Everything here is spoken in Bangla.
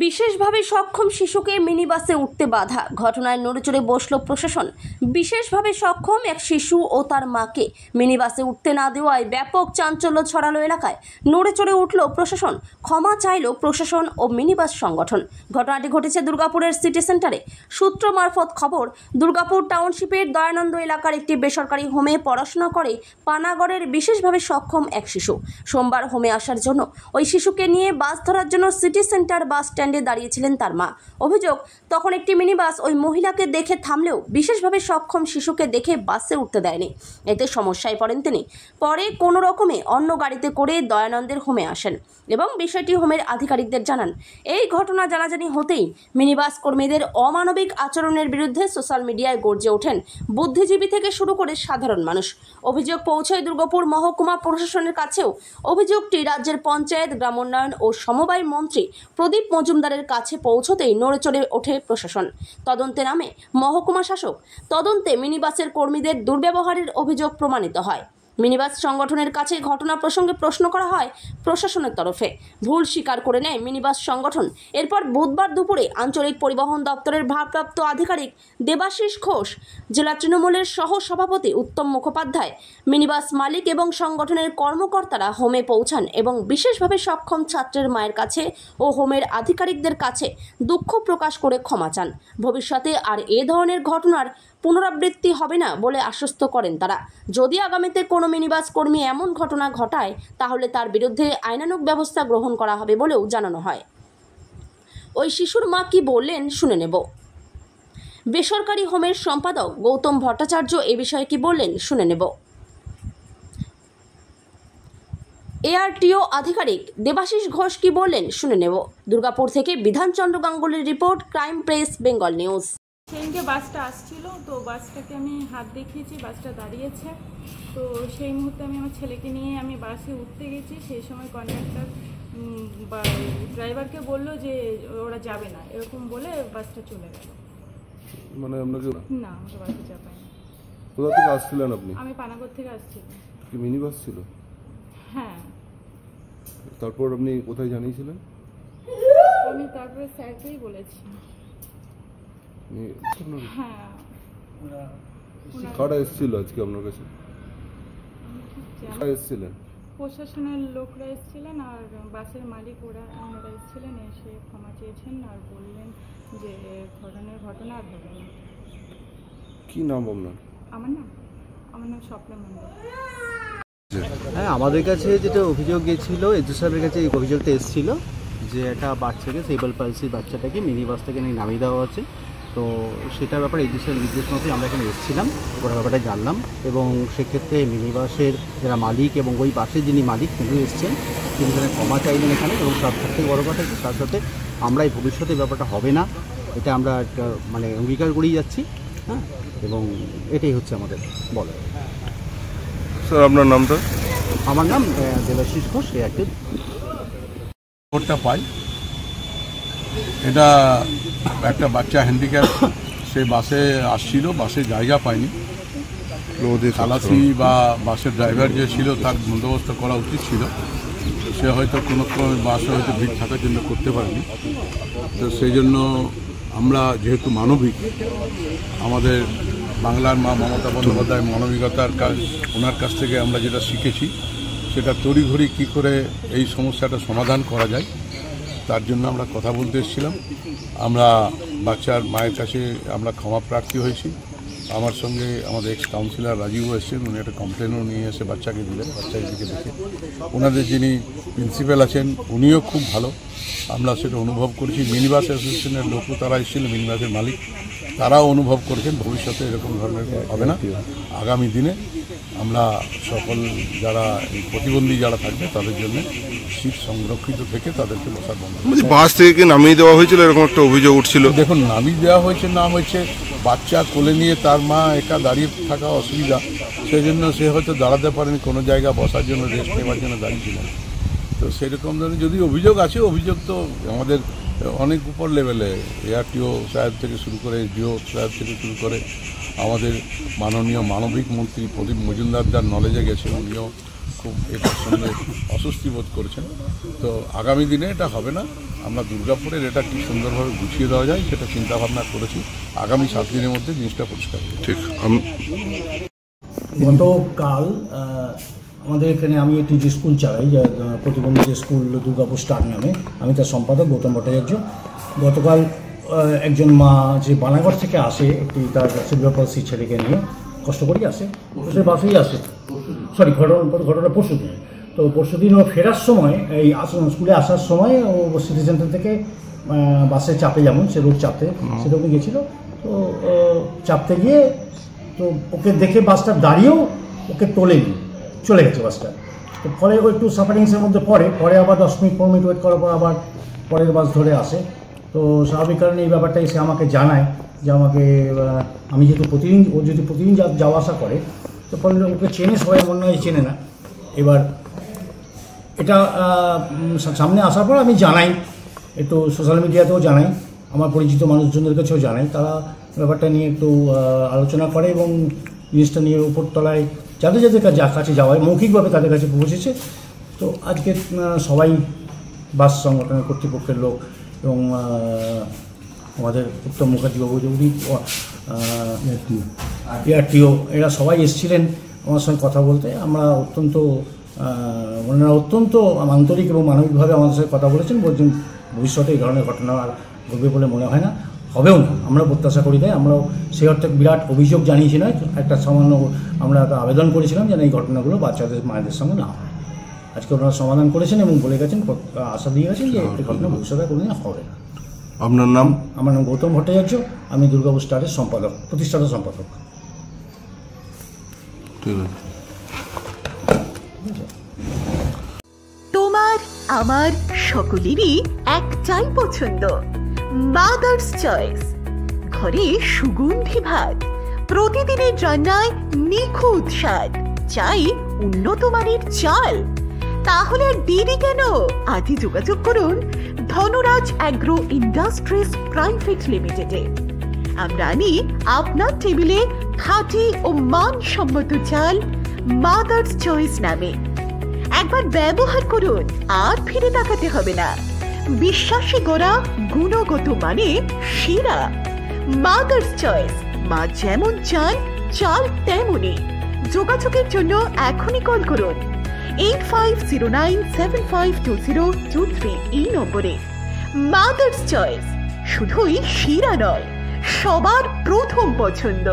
বিশেষভাবে সক্ষম শিশুকে মিনি বাসে উঠতে বাধা, ঘটনায় নড়েচড়ে বসল প্রশাসন। বিশেষভাবে সক্ষম এক শিশু ও তার মাকে মিনি বাসে উঠতে না দেওয়ায় ব্যাপক চাঞ্চল্য ছড়ালো এলাকায়। নড়েচড়ে উঠল প্রশাসন, ক্ষমা চাইল প্রশাসন ও মিনি বাস সংগঠন। ঘটনাটি ঘটেছে দুর্গাপুরের সিটি সেন্টারে। সূত্র মারফত খবর, দুর্গাপুর টাউনশিপের দয়ানন্দ এলাকার একটি বেসরকারি হোমে পড়াশোনা করে পানাগড়ের বিশেষভাবে সক্ষম এক শিশু। সোমবার হোমে আসার জন্য ওই শিশুকে নিয়ে বাস ধরার জন্য সিটি সেন্টার বাস স্ট্যান্ডে দাঁড়িয়েছিলেন তার মা। অভিযোগ, তখন একটি মিনি বাস ওই মহিলাকে দেখে থামলেও বিশেষভাবে সক্ষম শিশুকে দেখে বাসে উঠতে দেয়নি। এতে সমস্যায় পড়েন তিনি। পরে কোনো রকমে অন্য গাড়িতে করে দয়ানন্দের হোমে আসেন এবং বিষয়টি হোমের আধিকারিকদের জানান। এই ঘটনা জানাজানি হতেই মিনি বাস কর্মীদের অমানবিক আচরণের বিরুদ্ধে সোশ্যাল মিডিয়ায় গর্জে ওঠেন বুদ্ধিজীবী থেকে শুরু করে সাধারণ মানুষ। অভিযোগ পৌঁছয় দুর্গাপুর মহকুমা প্রশাসনের কাছেও। অভিযোগটি রাজ্যের পঞ্চায়েত, গ্রামোন্নয়ন ও সমবায় মন্ত্রী প্রদীপ মজুমদারের কাছে পৌঁছতেই নড়েচড়ে ওঠে প্রশাসন। তদন্তে নামে মহকুমা শাসক। তদন্তে মিনিবাসের কর্মীদের দুর্ব্যবহারের অভিযোগ প্রমাণিত হয়। মিনিবাস সংগঠনের কাছে ঘটনা প্রসঙ্গে প্রশ্ন করা হয় প্রশাসনের তরফে। ভুল স্বীকার করে নেয় মিনিবাস সংগঠন। এরপর বুধবার দুপুরে আঞ্চলিক পরিবহন দপ্তরের ভারপ্রাপ্ত আধিকারিক দেবাশিস ঘোষ, জেলা তৃণমূলের সহ সভাপতি উত্তম মুখোপাধ্যায়, মিনিবাস মালিক এবং সংগঠনের কর্মকর্তারা হোমে পৌঁছান এবং বিশেষভাবে সক্ষম ছাত্রের মায়ের কাছে ও হোমের আধিকারিকদের কাছে দুঃখ প্রকাশ করে ক্ষমা চান। ভবিষ্যতে আর এ ধরনের ঘটনার পুনরাবৃত্তি হবে না বলে আশ্বস্ত করেন তারা। যদি আগামীতে কোনো মিনিবাস কর্মী এমন ঘটনা ঘটায় তাহলে তার বিরুদ্ধে আইনানুগ ব্যবস্থা গ্রহণ করা হবে বলেও জানানো হয়। ওই শিশুর মা কি বললেন শুনে নেব। বেসরকারি হোমের সম্পাদক গৌতম ভট্টাচার্য এ বিষয়ে কি বললেন শুনে নেব। এআরটিও আধিকারিক দেবাশিস ঘোষ কি বললেন শুনে নেব। দুর্গাপুর থেকে বিধানচন্দ্র গাঙ্গুলির report, crime press, Bengal news. সেদিনকে বাসটা আসছিল, তো বাসটাকে আমি হাত দেখিয়েছি, বাসটা দাঁড়িয়েছে। তো সেই মুহূর্তে আমি আমার ছেলেকে নিয়ে আমি বাসে উঠতে গেছি। সেই সময় কন্ডাক্টর বা ড্রাইভারকে বললো যে ওরা যাবে না, এরকম বলে বাসটা চলে গেল। মানে আপনাকে না, আমাকে বাসে চাপায়নি। কোথা থেকে আসছিলেন আপনি? আমি পানাগড় থেকে আসছি। কি মিনি বাস ছিল? হ্যাঁ। তারপর আপনি কোথায় জানিয়েছিলেন? আমি তারপরে স্যারকেই বলেছি। হ্যাঁ। কারা এসেছিল আজকে আপনার কাছে? এসেছিলেন? প্রশাসনের লোকরা এসেছিলেন আর বাসের মালিক ওনারা এসেছিলেন। এসে ক্ষমা চেয়েছেন আর বললেন যে ধরনের ঘটনা আর হবে না। কি নাম আপনার? আমার নাম স্বপ্না মণ্ডল। হ্যাঁ, আমাদের কাছে যেটা অভিযোগ গিয়েছিল, এজু সাহেবের কাছে এই অভিযোগটা এসেছিল যে একটা বাচ্চাকে, সেবল পালসির বাচ্চাটাকে মিনি বাস থেকে নামিয়ে দেওয়া হচ্ছে। তো সেটার ব্যাপারে এজু সাহেব নির্দেশ মতো আমরা এখানে এসেছিলাম, ওরা ব্যাপারটা জানলাম এবং সেক্ষেত্রে মিনি বাসের যারা মালিক এবং ওই বাসের যিনি মালিক তিনি এসছেন, তিনি এখানে ক্ষমা চাইলেন এখানে। এবং সব থেকে বড় কথা হচ্ছে তার সাথে আমরা এই ভবিষ্যতে ব্যাপারটা হবে না, এটা আমরা একটা অঙ্গীকার করেই যাচ্ছি। হ্যাঁ, এবং এটাই হচ্ছে আমাদের বলা। স্যার আপনার নামটা? আমার নাম দেবাশিস ঘোষ। খবরটা পাই, এটা একটা বাচ্চা হ্যান্ডিক্যাপ, সে বাসে আসছিল, বাসে জায়গা পায়নি। খালাসি বা বাসের ড্রাইভার যে ছিল তার বন্দোবস্ত করা উচিত ছিল। সে হয়তো কোনো বাসে হয়তো ভিড় থাকার জন্য করতে পারেনি। তো সেই জন্য আমরা যেহেতু মানবিক, আমাদের বাংলার মা মমতা বন্দ্যোপাধ্যায় মানবিকতার কাজ, ওনার কাছ থেকে আমরা যেটা শিখেছি সেটা তড়িঘড়ি কী করে এই সমস্যাটা সমাধান করা যায় তার জন্য আমরা কথা বলতে এসেছিলাম। আমরা বাচ্চার মায়ের কাছে আমরা ক্ষমা প্রার্থী হয়েছি। আমার সঙ্গে আমাদের এক্স কাউন্সিলর রাজীবও এসেছেন, উনি একটা কমপ্লেনও নিয়ে এসে বাচ্চাকে দিলেন। বাচ্চাকে দিকে দেখে ওনাদের যিনি প্রিন্সিপাল আছেন উনিও খুব ভালো, আমরা সেটা অনুভব করেছি। মিনিবাস অ্যাসোসিয়েশনের লোকও তারা এসেছিল, মিনিবাসের মালিক তারাও অনুভব করেছেন ভবিষ্যতে এরকম ধরনের হবে না। আগামী দিনে আমরা সকল যারা প্রতিবন্ধী যারা থাকবে তাদের জন্য সিট সংরক্ষিত থেকে তাদেরকে বসার বন্ধ। বাস থেকে কি নামিয়ে দেওয়া হয়েছিল এরকম একটা অভিযোগ উঠছিল? দেখুন, নামিয়ে দেওয়া হয়েছে না হয়েছে, বাচ্চা কোলে নিয়ে তার মা একা দাঁড়িয়ে থাকা অসুবিধা, সেই জন্য সে হয়তো দাঁড়াতে পারেনি, কোনো জায়গা বসার জন্য রেস্ট নেওয়ার জন্য দাঁড়িয়েছিলেন। তো সেরকম ধরনের যদি অভিযোগ আছে, অভিযোগ তো আমাদের অনেক উপর লেভেলে, এআরটিও সাহেব থেকে শুরু করে, জিও সাহেব থেকে শুরু করে আমাদের মাননীয় মানবিক মন্ত্রী প্রদীপ মজুমদার যার নলেজে গেছে, উনিও খুব এটার সঙ্গে অস্বস্তি বোধ করছেন। তো আগামী দিনে এটা হবে না। আমরা দুর্গাপুরের এটা কি সুন্দরভাবে গুছিয়ে দেওয়া যায় সেটা চিন্তাভাবনা করেছি। আগামী 7 দিনের মধ্যে জিনিসটা পরিষ্কার হবে। ঠিক। গতকাল আমাদের এখানে আমি একটি যে স্কুল চালাই, যে প্রতিবন্ধী যে স্কুল দুর্গাপুর স্টার নামে, আমি তার সম্পাদক গৌতম ভট্টাচার্য। গতকাল একজন মা যে বানাগড় থেকে আসে একটি তার সিলভার পালসি ছেলেকে নিয়ে, কষ্ট করেই আসে, সে বাসেই আসে, সরি ঘটনা পরশু দিন। তো পরশু দিন ও ফেরার সময় এই স্কুলে আসার সময় ও সিটি সেন্টার থেকে বাসে চাপে, যেমন সে রোজ চাপতে সেরকম গেছিলো। তো চাপতে গিয়ে তো ওকে দেখে বাসটা দাঁড়িয়েও ওকে তোলেনি, চলে গেছে বাসটা। তো পরে ও একটু সাফারিংসের মধ্যে পরে আবার 10 মিনিট 15 মিনিট ওয়েট করার পর আবার পরের বাস ধরে আসে। তো স্বাভাবিক কারণে এই ব্যাপারটা এসে আমাকে জানায় যে আমাকে, আমি যেহেতু প্রতিদিন যাওয়া আসা করে, তো পরে ওকে চেনে সবাই, এমন নয় চেনে না। এবার এটা সামনে আসার পর আমি জানাই, একটু সোশ্যাল মিডিয়াতেও জানাই, আমার পরিচিত মানুষজনদের কাছেও জানাই, তারা ব্যাপারটা নিয়ে একটু আলোচনা করে এবং জিনিসটা নিয়ে উপরতলায় যাদের কাছে যাওয়ায় মৌখিকভাবে তাদের কাছে পৌঁছেছে। তো আজকে সবাই বাস সংগঠনের কর্তৃপক্ষের লোক এবং আমাদের উত্তম মুখার্জিবাবু, উনি ERTO, এরা সবাই এসেছিলেন আমার সঙ্গে কথা বলতে। আমরা ওনারা অত্যন্ত আন্তরিক এবং মানবিকভাবে আমাদের সাথে কথা বলেছেন। ভবিষ্যতে এই ধরনের ঘটনা আর ঘটবে বলে মনে হয় না, হবেও না, আমরা প্রত্যাশা করি। তাই আমরাও সেই অর্থে বিরাট অভিযোগ জানিয়েছি নয়, একটা সামান্য আমরা আবেদন করেছিলাম যেন এই ঘটনাগুলো বাচ্চাদের মায়েদের সঙ্গে না হয়। আজকে ওনারা সমাধান করেছেন এবং বলে গেছেন, আশা দিয়ে গেছেন যে এই ঘটনা ভবিষ্যতে কোনোদিন হবে না। আপনার নাম? আমার নাম গৌতম ভট্টাচার্য, আমি দুর্গাপুর স্টারের প্রতিষ্ঠাতা সম্পাদক। ঠিক আছে। তোমার আমার সকলেরই একটাই পছন্দ, মাদার্স চয়েস। ঘরে সুগন্ধি ভাত, প্রতিদিনের রান্নায় নিখুঁত স্বাদ, চাই উন্নত মানের চাল। তাহলে আর দেরি কেন? আজই যোগাযোগ করুন ধনরাজ অ্যাগ্রো ইন্ডাস্ট্রিজ প্রাইভেট লিমিটেডে। আমরা আনি আপনার টেবিলে খাঁটি ও মানসম্মত চাল মাদার্স চয়েস নামে। একবার ব্যবহার করুন, আর ফিরে তাকাতে হবে না। বিশ্বাসে গড়া গুণগত মানে সেরা মাদার্স চয়েস। মা যেমন চান, চাল তেমনই। যোগাযোগের জন্য এখনই কল করুন 8509752023 এই নম্বরে। মাদার্স চয়েস শুধুই সেরা নয়, সবার প্রথম পছন্দ।